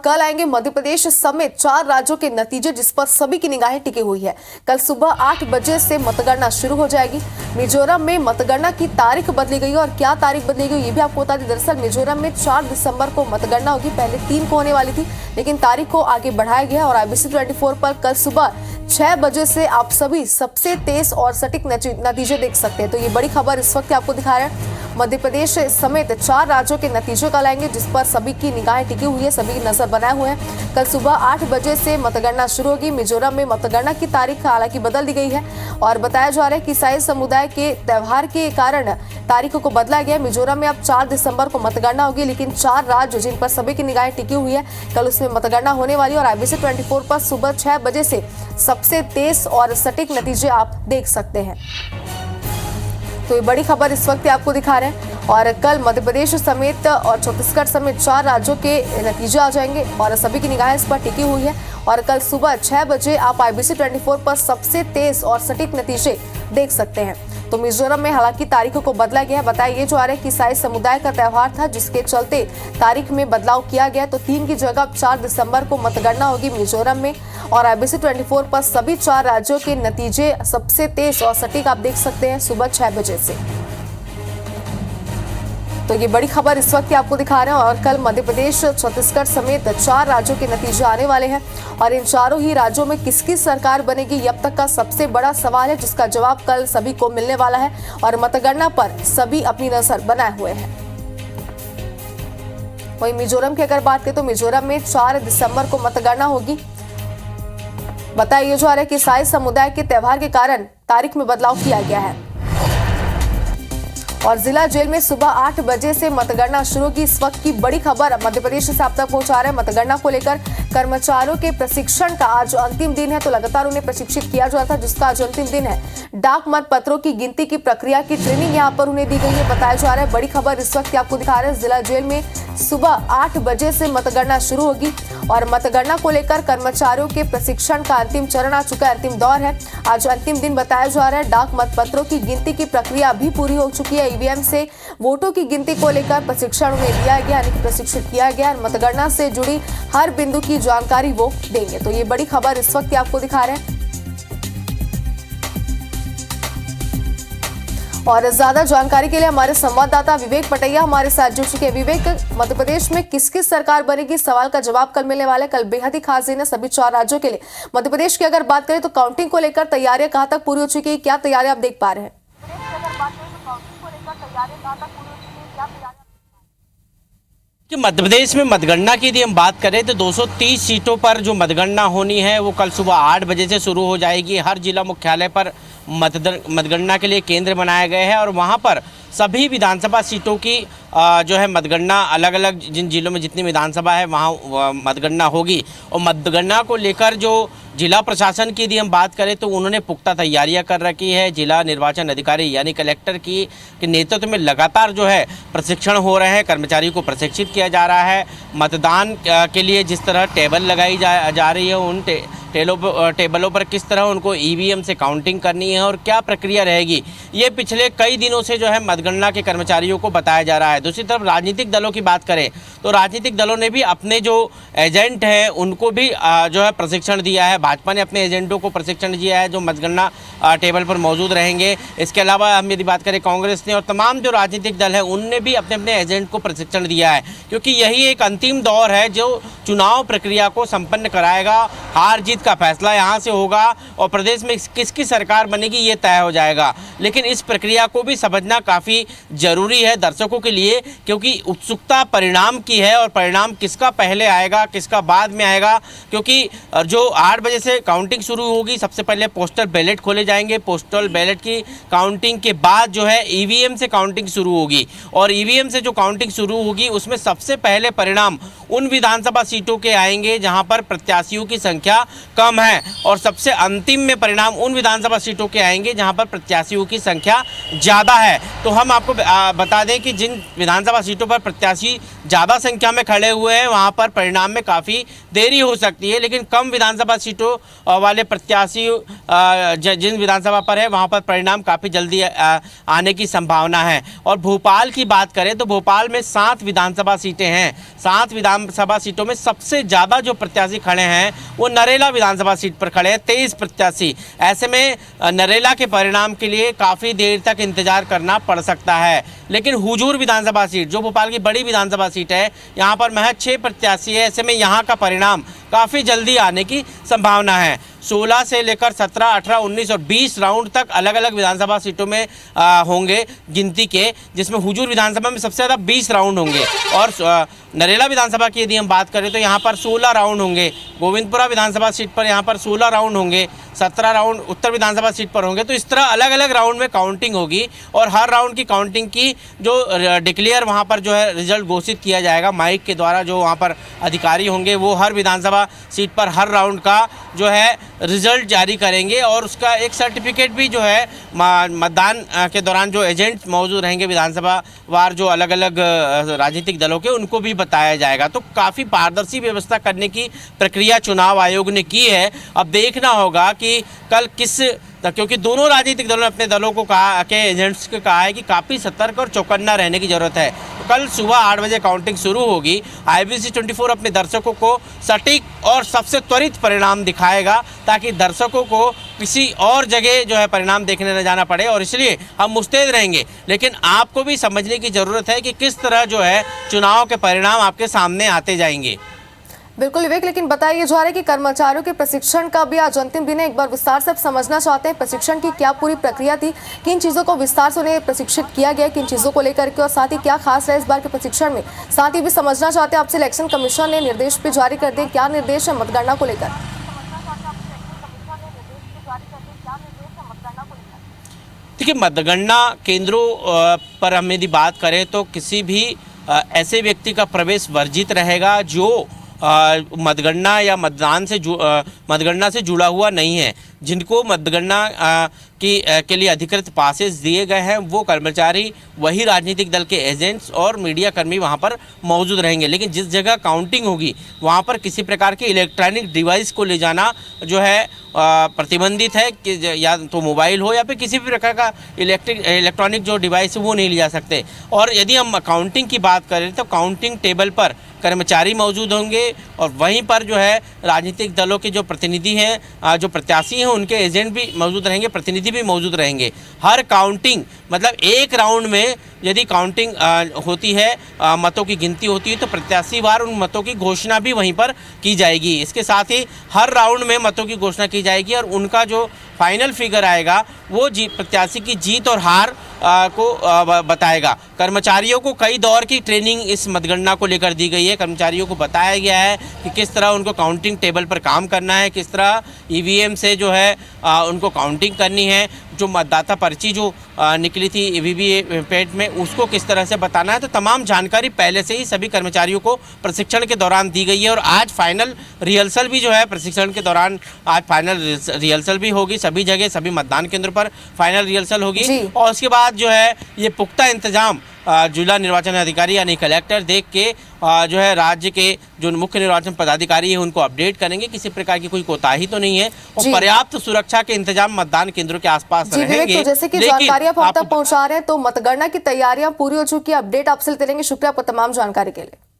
कल आएंगे मध्य प्रदेश समेत 4 राज्यों के नतीजे, जिस पर सभी की निगाहें टिकी हुई है। कल सुबह 8 बजे से मतगणना शुरू हो जाएगी। मिजोरम में मतगणना की तारीख बदली गई है और क्या तारीख बदली गई ये भी आपको बता दें। दरअसल मिजोरम में 4 दिसंबर को मतगणना होगी, पहले 3 को होने वाली थी, लेकिन तारीख को आगे बढ़ाया गया और IBC 24 पर कल सुबह 6 बजे से आप सभी सबसे तेज और सटीक नतीजे देख सकते हैं। तो ये बड़ी खबर इस वक्त आपको दिखा रहे हैं। मध्य प्रदेश समेत 4 राज्यों के नतीजे कल आएंगे, जिस पर सभी की निगाहें टिकी हुई है, सभी की नजर बनाए हुए हैं। कल सुबह 8 बजे से मतगणना शुरू होगी। मिजोरम में मतगणना की तारीख हालांकि बदल दी गई है और बताया जा रहा है कि ईसाई समुदाय के त्योहार के कारण तारीख को बदला गया है। मिजोरम में अब 4 दिसंबर को मतगणना होगी, लेकिन 4 राज्य जिन पर सभी की निगाहें टिकी हुई है, कल उसमें मतगणना होने वाली है और IBC 24 पर सुबह 6 बजे से सबसे तेज और सटीक नतीजे आप देख सकते हैं। तो ये बड़ी खबर इस वक्त आपको दिखा रहे हैं और कल मध्य प्रदेश समेत और छत्तीसगढ़ समेत 4 राज्यों के नतीजे आ जाएंगे और सभी की निगाहें इस पर टिकी हुई है और कल सुबह 6 बजे आप IBC 24 पर सबसे तेज और सटीक नतीजे देख सकते हैं। तो मिजोरम में हालांकि तारीखों को बदला गया है। बताया ये जा रहा है कि ईसाई समुदाय का त्योहार था, जिसके चलते तारीख में बदलाव किया गया। तो 3 की जगह 4 दिसंबर को मतगणना होगी मिजोरम में और IBC 24 पर सभी 4 राज्यों के नतीजे सबसे तेज और सटीक आप देख सकते हैं सुबह 6 बजे से। तो ये बड़ी खबर इस वक्त आपको दिखा रहे हैं और कल मध्य प्रदेश छत्तीसगढ़ समेत 4 राज्यों के नतीजे आने वाले हैं और इन चारों ही राज्यों में किसकी सरकार बनेगी ये अब तक का सबसे बड़ा सवाल है, जिसका जवाब कल सभी को मिलने वाला है और मतगणना पर सभी अपनी नजर बनाए हुए हैं। वहीं मिजोरम की अगर बात करें तो मिजोरम में 4 दिसंबर को मतगणना होगी। बताया जा रहा है कि ईसाई समुदाय के त्योहार के कारण तारीख में बदलाव किया गया है और जिला जेल में सुबह 8 बजे से मतगणना शुरू की। इस वक्त की बड़ी खबर मध्य प्रदेश से आप तक पहुंचा रहे हैं। मतगणना को लेकर कर्मचारियों के प्रशिक्षण का आज अंतिम दिन है, तो लगातार उन्हें प्रशिक्षित किया जा रहा था, जिसका आज अंतिम दिन है। डाक मत पत्रों की गिनती की प्रक्रिया की ट्रेनिंग यहाँ पर उन्हें दी गई है, बताया जा रहा है। बड़ी खबर इस वक्त आपको दिखा रहे हैं। जिला जेल में सुबह 8 बजे से मतगणना शुरू होगी और मतगणना को लेकर कर्मचारियों के प्रशिक्षण का अंतिम चरण आ चुका है, अंतिम दौर है। आज अंतिम दिन बताया जा रहा है। डाक मत पत्रों की गिनती की प्रक्रिया भी पूरी हो चुकी है। EVM से वोटों की गिनती को लेकर प्रशिक्षण उन्हें दिया गया, यानी कि प्रशिक्षित किया गया और मतगणना से जुड़ी हर बिंदु की जानकारी वो देंगे। तो ये बड़ी खबर इस वक्त आपको दिखा रहे हैं और ज्यादा जानकारी के लिए हमारे संवाददाता विवेक पटैया हमारे साथ जुड़ चुके हैं। विवेक, मध्य प्रदेश में किसकी सरकार बनेगी, सवाल का जवाब कल मिलने वाला है। कल बेहद ही खास दिन है सभी 4 राज्यों के लिए। मध्य प्रदेश की अगर बात करें तो काउंटिंग को लेकर तैयारियां कहां तक पूरी हो चुकी है, क्या तैयारियां आप देख पा रहे हैं? कि मध्य प्रदेश में मतगणना की यदि हम बात करें तो 230 सीटों पर जो मतगणना होनी है वो कल सुबह 8 बजे से शुरू हो जाएगी। हर जिला मुख्यालय पर मतगणना के लिए केंद्र बनाए गए हैं और वहां पर सभी विधानसभा सीटों की जो है मतगणना अलग अलग जिन जिलों में जितनी विधानसभा है वहाँ मतगणना होगी। और मतगणना को लेकर जो जिला प्रशासन की यदि हम बात करें तो उन्होंने पुख्ता तैयारियां कर रखी है। जिला निर्वाचन अधिकारी यानी कलेक्टर की नेतृत्व में लगातार जो है प्रशिक्षण हो रहे हैं, कर्मचारियों को प्रशिक्षित किया जा रहा है। मतदान के लिए जिस तरह टेबल लगाई जा रही है उन टेबलों पर किस तरह उनको EVM से काउंटिंग करनी है और क्या प्रक्रिया रहेगी, ये पिछले कई दिनों से जो है मतगणना के कर्मचारियों को बताया जा रहा है। दूसरी तरफ राजनीतिक दलों की बात करें तो राजनीतिक दलों ने भी अपने जो एजेंट हैं उनको भी जो है प्रशिक्षण दिया है। भाजपा ने अपने एजेंटों को प्रशिक्षण दिया है जो मतगणना टेबल पर मौजूद रहेंगे। इसके अलावा हम यदि बात करें कांग्रेस ने और तमाम जो राजनीतिक दल हैं उनने भी अपने अपने एजेंट को प्रशिक्षण दिया है, क्योंकि यही एक अंतिम दौर है जो चुनाव प्रक्रिया को संपन्न कराएगा। हार जीत का फैसला यहाँ से होगा और प्रदेश में किसकी सरकार बनेगी ये तय हो जाएगा। लेकिन इस प्रक्रिया को भी समझना काफ़ी ज़रूरी है दर्शकों के लिए, क्योंकि उत्सुकता परिणाम की है और परिणाम किसका पहले आएगा किसका बाद में आएगा। क्योंकि जो 8 बजे से काउंटिंग शुरू होगी, सबसे पहले पोस्टल बैलेट खोले जाएंगे। पोस्टल बैलेट की काउंटिंग के बाद जो है EVM से काउंटिंग शुरू होगी और EVM से जो काउंटिंग शुरू होगी उसमें सबसे पहले परिणाम उन विधानसभा सीटों के आएंगे जहां पर प्रत्याशियों की संख्या कम है और सबसे अंतिम में परिणाम उन विधानसभा सीटों के आएंगे जहां पर प्रत्याशियों की संख्या ज़्यादा है। तो हम आपको बता दें कि जिन विधानसभा सीटों पर प्रत्याशी ज़्यादा संख्या में खड़े हुए हैं वहां पर परिणाम में काफ़ी देरी हो सकती है, लेकिन कम विधानसभा सीटों वाले प्रत्याशी जिन विधानसभा पर है वहां पर परिणाम काफ़ी जल्दी आने की संभावना है। और भोपाल की बात करें तो भोपाल में 7 विधानसभा सीटें हैं। 7 विधानसभा सीटों में सबसे ज़्यादा जो प्रत्याशी खड़े हैं वो नरेला विधानसभा सीट पर खड़े हैं, 23 प्रत्याशी। ऐसे में नरेला के परिणाम के लिए काफ़ी देर तक इंतजार करना पड़ सकता है। लेकिन हुजूर विधानसभा सीट जो भोपाल की बड़ी विधानसभा सीट है, यहाँ पर महज 6 प्रत्याशी है। ऐसे में यहाँ का परिणाम काफ़ी जल्दी आने की संभावना है। 16 से लेकर 17, 18, 19 और 20 राउंड तक अलग अलग विधानसभा सीटों में होंगे गिनती के, जिसमें हुजूर विधानसभा में सबसे ज़्यादा 20 राउंड होंगे। और नरेला विधानसभा की यदि हम बात करें तो यहाँ पर 16 राउंड होंगे। गोविंदपुरा विधानसभा सीट पर यहाँ पर 16 राउंड होंगे, 17 राउंड उत्तर विधानसभा सीट पर होंगे। तो इस तरह अलग अलग राउंड में काउंटिंग होगी और हर राउंड की काउंटिंग की जो डिक्लेयर वहाँ पर जो है रिजल्ट घोषित किया जाएगा माइक के द्वारा। जो वहाँ पर अधिकारी होंगे वो हर विधानसभा सीट पर हर राउंड का जो है रिजल्ट जारी करेंगे और उसका एक सर्टिफिकेट भी जो है मतदान के दौरान जो एजेंट मौजूद रहेंगे विधानसभा वार जो अलग अलग राजनीतिक दलों के, उनको भी बताया जाएगा। तो काफ़ी पारदर्शी व्यवस्था करने की प्रक्रिया चुनाव आयोग ने की है। अब देखना होगा कि कल क्योंकि दोनों राजनीतिक दलों ने अपने दलों को कहा के एजेंट्स को कहा है कि काफ़ी सतर्क और चौकन्ना रहने की ज़रूरत है। तो कल सुबह 8 बजे काउंटिंग शुरू होगी। IBC 24 अपने दर्शकों को सटीक और सबसे त्वरित परिणाम दिखाएगा ताकि दर्शकों को किसी और जगह जो है परिणाम देखने न जाना पड़े, और इसलिए हम मुस्तैद रहेंगे। लेकिन आपको भी समझने की ज़रूरत है कि किस तरह जो है चुनाव के परिणाम आपके सामने आते जाएंगे। बिल्कुल विवेक, लेकिन बताइए जा रहा है कि कर्मचारियों के प्रशिक्षण का भी आज अंतिम दिन है। एक बार विस्तार से आप समझना चाहते हैं प्रशिक्षण की क्या पूरी प्रक्रिया थी, किन चीज़ों को विस्तार से उन्हें प्रशिक्षित किया गया, किन चीज़ों को लेकर के, और साथ ही क्या खास रहा इस बार के प्रशिक्षण में। साथ ही भी समझना चाहते हैं आपसे इलेक्शन कमीशन ने निर्देश भी जारी कर दिए, क्या निर्देश है मतगणना को लेकर। देखिए, मतगणना केंद्रों पर हम यदि बात करें तो किसी भी ऐसे व्यक्ति का प्रवेश वर्जित रहेगा जो मतगणना या मतगणना से जुड़ा हुआ नहीं है। जिनको मतगणना के लिए अधिकृत पासेस दिए गए हैं वो कर्मचारी, वही राजनीतिक दल के एजेंट्स और मीडिया कर्मी वहाँ पर मौजूद रहेंगे। लेकिन जिस जगह काउंटिंग होगी वहाँ पर किसी प्रकार के इलेक्ट्रॉनिक डिवाइस को ले जाना जो है प्रतिबंधित है कि या तो मोबाइल हो या फिर किसी भी प्रकार का इलेक्ट्रॉनिक जो डिवाइस है वो नहीं ले जा सकते। और यदि हम काउंटिंग की बात करें तो काउंटिंग टेबल पर कर्मचारी मौजूद होंगे और वहीं पर जो है राजनीतिक दलों के जो प्रतिनिधि हैं, जो प्रत्याशी हैं, उनके एजेंट भी मौजूद रहेंगे, प्रतिनिधि भी मौजूद रहेंगे। हर काउंटिंग मतलब एक राउंड में यदि काउंटिंग होती है, मतों की गिनती होती है, तो प्रत्याशीवार उन मतों की घोषणा भी वहीं पर की जाएगी। इसके साथ ही हर राउंड में मतों की घोषणा की जाएगी और उनका जो फाइनल फिगर आएगा वो प्रत्याशी की जीत और हार को बताएगा। कर्मचारियों को कई दौर की ट्रेनिंग इस मतगणना को लेकर दी गई है। कर्मचारियों को बताया गया है कि किस तरह उनको काउंटिंग टेबल पर काम करना है, किस तरह EVM से जो है उनको काउंटिंग करनी है, जो मतदाता पर्ची जो निकली थी EVV में उसको किस तरह से बताना है। तो तमाम जानकारी पहले से ही सभी कर्मचारियों को प्रशिक्षण के दौरान दी गई है और आज फाइनल रिहर्सल भी जो है प्रशिक्षण के दौरान आज फाइनल रिहर्सल भी होगी। सभी जगह सभी मतदान केंद्र पर फाइनल रिहर्सल होगी और उसके बाद जो है ये पुख्ता इंतजाम जिला निर्वाचन अधिकारी यानी कलेक्टर देख के जो है राज्य के जो मुख्य निर्वाचन पदाधिकारी है उनको अपडेट करेंगे। किसी प्रकार की कोई कोताही तो नहीं है और पर्याप्त सुरक्षा के इंतजाम मतदान केंद्रों के आसपास रहेंगे। तो जैसे कि जानकारी आप हम तक पहुंचा रहे हैं, तो मतगणना की तैयारियां पूरी हो चुकी है। अपडेट आपसे लेते रहेंगे। शुक्रिया आपको तमाम जानकारी के लिए।